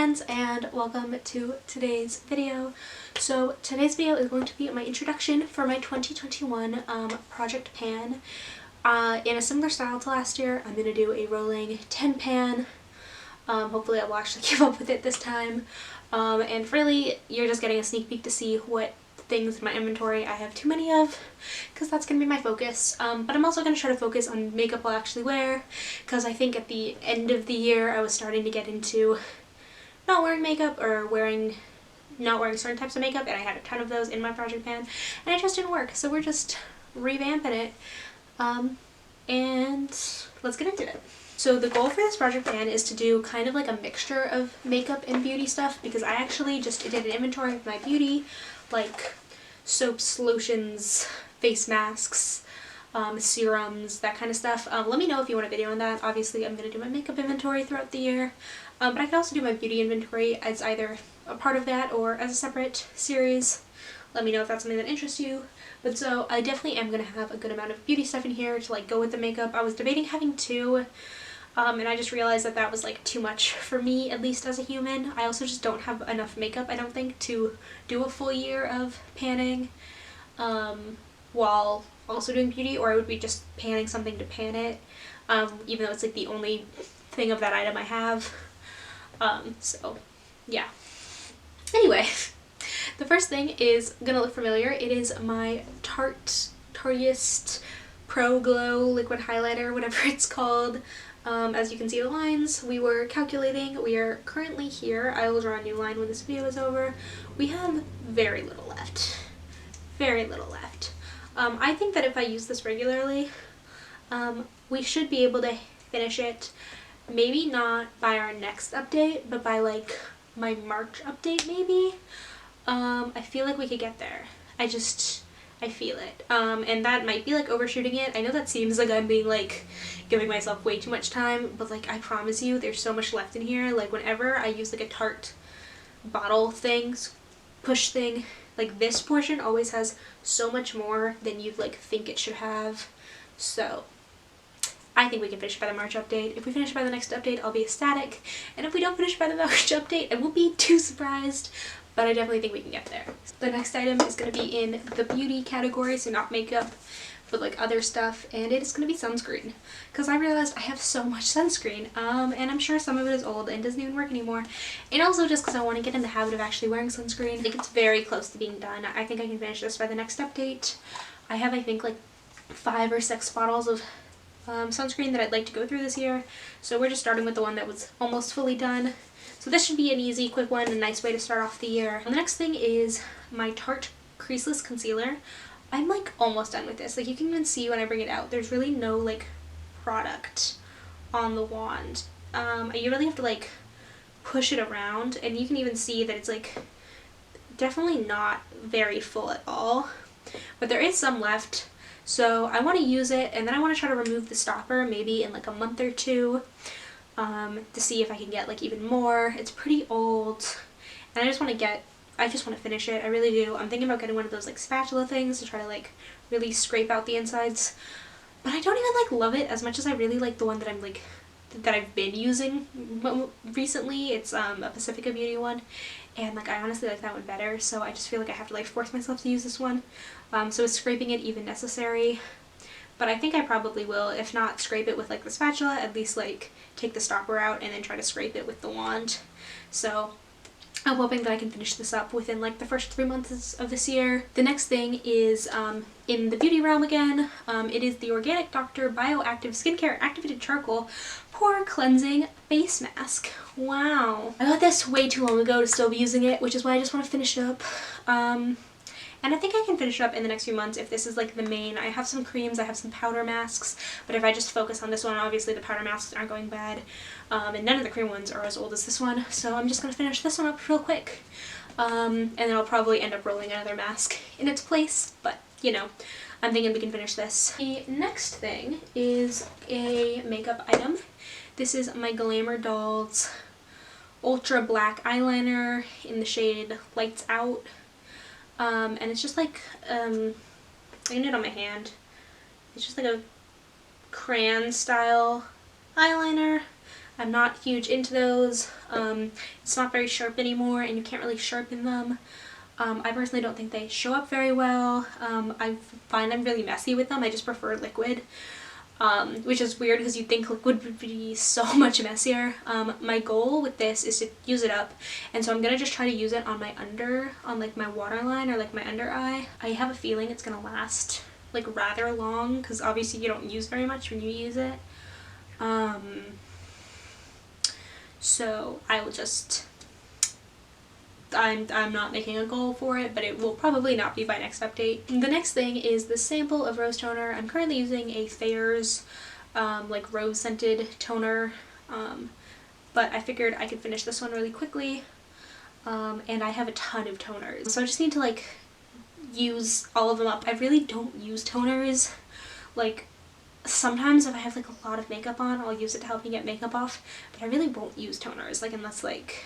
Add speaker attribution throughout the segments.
Speaker 1: friends, and welcome to today's video. So today's video is going to be my introduction for my 2021 project pan. In a similar style to last year, I'm going to do a rolling 10 pan. Hopefully I will actually keep up with it this time. And really, you're just getting a sneak peek to see what things in my inventory I have too many of, because that's going to be my focus. But I'm also going to try to focus on makeup I'll actually wear, because I think at the end of the year I was starting to get into not wearing makeup or not wearing certain types of makeup, and I had a ton of those in my project pan and it just didn't work, so we're just revamping it. And let's get into it. So the goal for this project pan is to do kind of like a mixture of makeup and beauty stuff, because I actually just did an inventory of my beauty, like soaps, lotions, face masks, serums, that kind of stuff. Let me know if you want a video on that. Obviously I'm going to do my makeup inventory throughout the year, but I can also do my beauty inventory as either a part of that or as a separate series. Let me know if that's something that interests you. But so I definitely am going to have a good amount of beauty stuff in here to like go with the makeup. I was debating having two, and I just realized that that was like too much for me, at least as a human. I also just don't have enough makeup, I don't think, to do a full year of panning while also doing beauty, or I would be just panning something to pan it, even though it's like the only thing of that item I have. So yeah. Anyway, the first thing is gonna look familiar. It is my Tarte Tartest Pro Glow liquid highlighter, whatever it's called. As you can see the lines, we were calculating, we are currently here. I will draw a new line when this video is over. We have very little left. Very little left. I think that if I use this regularly, we should be able to finish it, maybe not by our next update, but by like my March update maybe. I feel like we could get there. I feel it. And that might be like overshooting it. I know that seems like I'm being like giving myself way too much time, but like I promise you there's so much left in here. Like whenever I use like a Tarte bottle thing, push thing, like this portion always has so much more than you'd like think it should have. So I think we can finish by the March update. If we finish by the next update, I'll be ecstatic. And if we don't finish by the March update, I won't be too surprised. But I definitely think we can get there. The next item is going to be in the beauty category, so not makeup, but like other stuff, and it is going to be sunscreen. Because I realized I have so much sunscreen, and I'm sure some of it is old and doesn't even work anymore. And also just because I want to get in the habit of actually wearing sunscreen. I think it's very close to being done. I think I can finish this by the next update. I have, I think, like 5 or 6 bottles of sunscreen that I'd like to go through this year. So we're just starting with the one that was almost fully done. So this should be an easy, quick one, a nice way to start off the year. And the next thing is my Tarte Creaseless Concealer. I'm like almost done with this. Like you can even see when I bring it out, there's really no like product on the wand. You really have to like push it around, and you can even see that it's like definitely not very full at all. But there is some left. So I want to use it, and then I want to try to remove the stopper maybe in like a month or two. To see if I can get like even more. It's pretty old, and I just want to finish it. I really do. I'm thinking about getting one of those like spatula things to try to like really scrape out the insides, but I don't even like love it as much as I really like the one that I've been using recently. It's a Pacifica beauty one, and like I honestly like that one better, so I just feel like I have to like force myself to use this one. So is scraping it even necessary? But I think I probably will, if not scrape it with like the spatula, at least like take the stopper out and then try to scrape it with the wand. So I'm hoping that I can finish this up within like the first 3 months of this year. The next thing is in the beauty realm again. It is the Organic Dr. Bioactive Skincare Activated Charcoal Pore Cleansing Face Mask. Wow. I got this way too long ago to still be using it, which is why I just want to finish it up. And I think I can finish it up in the next few months if this is like the main. I have some creams, I have some powder masks, but if I just focus on this one, obviously the powder masks aren't going bad, and none of the cream ones are as old as this one, so I'm just going to finish this one up real quick, and then I'll probably end up rolling another mask in its place, but you know, I'm thinking we can finish this. The next thing is a makeup item. This is my Glamour Dolls Ultra Black Eyeliner in the shade Lights Out. And it's just like, I can do it on my hand. It's just like a crayon style eyeliner. I'm not huge into those. It's not very sharp anymore and you can't really sharpen them. I personally don't think they show up very well. I find I'm really messy with them. I just prefer liquid, which is weird because you'd think liquid would be so much messier. My goal with this is to use it up, and so I'm gonna just try to use it on my on like my waterline or like my under eye. I have a feeling it's gonna last like rather long because obviously you don't use very much when you use it. So I will just, I'm not making a goal for it, but it will probably not be by next update. The next thing is the sample of rose toner. I'm currently using a Thayer's like rose scented toner, but I figured I could finish this one really quickly, and I have a ton of toners, so I just need to like use all of them up. I really don't use toners. Like sometimes if I have like a lot of makeup on, I'll use it to help me get makeup off, but I really won't use toners, like unless like,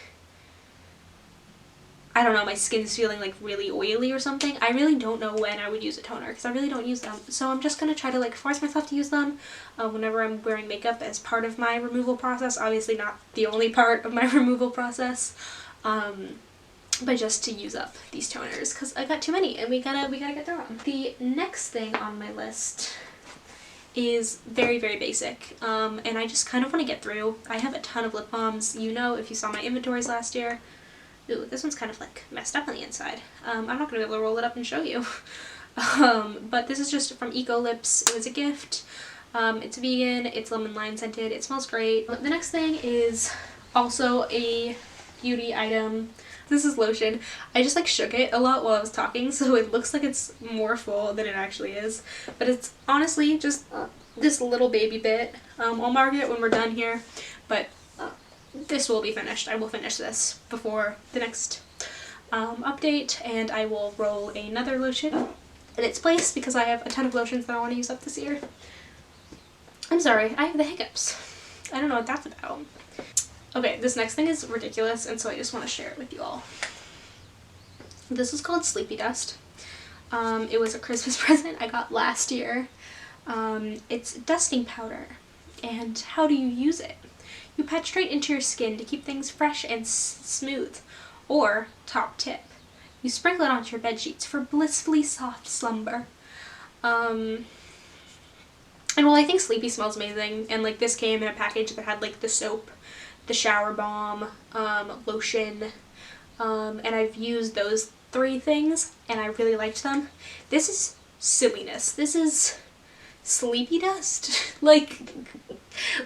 Speaker 1: I don't know, my skin's feeling like really oily or something. I really don't know when I would use a toner because I really don't use them. So I'm just gonna try to like force myself to use them whenever I'm wearing makeup as part of my removal process. Obviously not the only part of my removal process, but just to use up these toners because I got too many and we gotta get through them. The next thing on my list is very, very basic, and I just kind of want to get through. I have a ton of lip balms, you know, if you saw my inventories last year. Ooh, this one's kind of like messed up on the inside. I'm not going to be able to roll it up and show you. But this is just from Eco Lips. It was a gift. It's vegan, it's lemon lime scented, it smells great. The next thing is also a beauty item. This is lotion. I just like shook it a lot while I was talking, so it looks like it's more full than it actually is. But it's honestly just this little baby bit. I'll mark it when we're done here, but this will be finished. I will finish this before the next update, and I will roll another lotion in its place because I have a ton of lotions that I want to use up this year. I'm sorry, I have the hiccups. I don't know what that's about. Okay, this next thing is ridiculous, and so I just want to share it with you all. This is called Sleepy Dust. It was a Christmas present I got last year. It's dusting powder. And how do you use it? You pat straight into your skin to keep things fresh and smooth. Or, top tip, you sprinkle it onto your bed sheets for blissfully soft slumber. And while I think Sleepy smells amazing, and like this came in a package that had like the soap, the shower balm, lotion, and I've used those 3 things and I really liked them. This is silliness. This is Sleepy Dust. like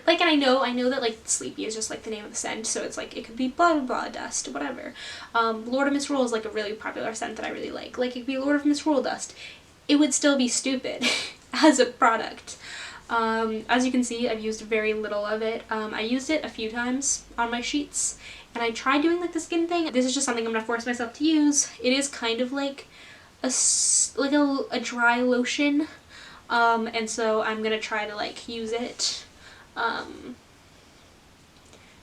Speaker 1: and I know that like Sleepy is just like the name of the scent, so it's like it could be blah blah blah dust, whatever. Lord of Misrule is like a really popular scent that I really like. Like it could be Lord of Misrule dust. It would still be stupid as a product. As you can see, I've used very little of it. I used it a few times on my sheets, and I tried doing like the skin thing. This is just something I'm gonna force myself to use. It is kind of like a dry lotion, and so I'm gonna try to like use it,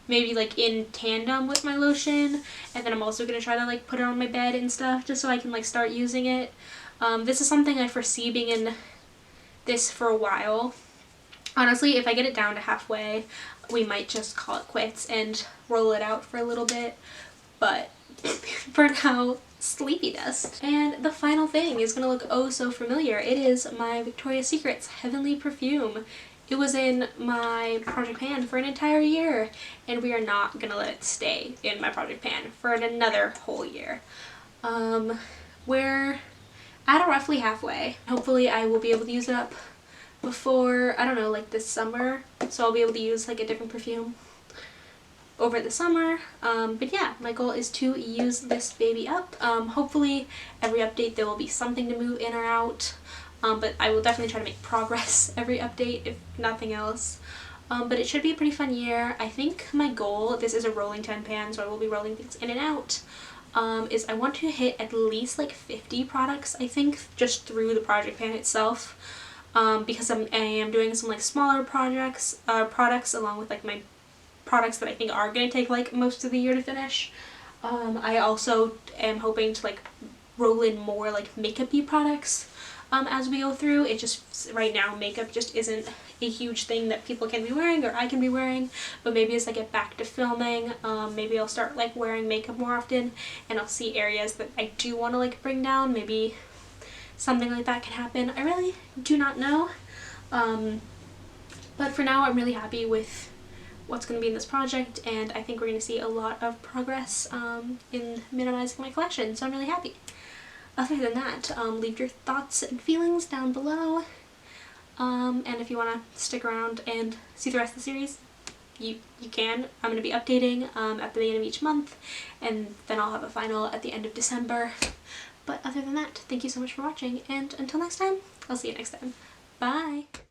Speaker 1: maybe like in tandem with my lotion, and then I'm also gonna try to like put it on my bed and stuff just so I can like start using it. This is something I foresee being in this for a while. Honestly, if I get it down to halfway, we might just call it quits and roll it out for a little bit, but for now, Sleepy Dust. And the final thing is gonna look oh so familiar. It is my Victoria's Secret's Heavenly Perfume. It was in my project pan for an entire year, and we are not gonna let it stay in my project pan for another whole year. We're at roughly halfway. Hopefully I will be able to use it up before, I don't know, like this summer, so I'll be able to use like a different perfume over the summer. But yeah, my goal is to use this baby up. Hopefully every update there will be something to move in or out, but I will definitely try to make progress every update if nothing else. But it should be a pretty fun year. I think my goal, this is a rolling 10 pan, so I will be rolling things in and out, is I want to hit at least like 50 products, I think, just through the project pan itself. Because I am doing some like smaller products along with like my products that I think are going to take like most of the year to finish. I also am hoping to like roll in more like makeup-y products as we go through. It just, right now makeup just isn't a huge thing that people can be wearing or I can be wearing, but maybe as I get back to filming, maybe I'll start like wearing makeup more often, and I'll see areas that I do want to like bring down. Maybe something like that can happen. I really do not know, but for now I'm really happy with what's going to be in this project, and I think we're going to see a lot of progress in minimizing my collection, so I'm really happy. Other than that, leave your thoughts and feelings down below, and if you want to stick around and see the rest of the series, you can. I'm going to be updating at the beginning of each month, and then I'll have a final at the end of December. But other than that, thank you so much for watching, and until next time, I'll see you next time. Bye!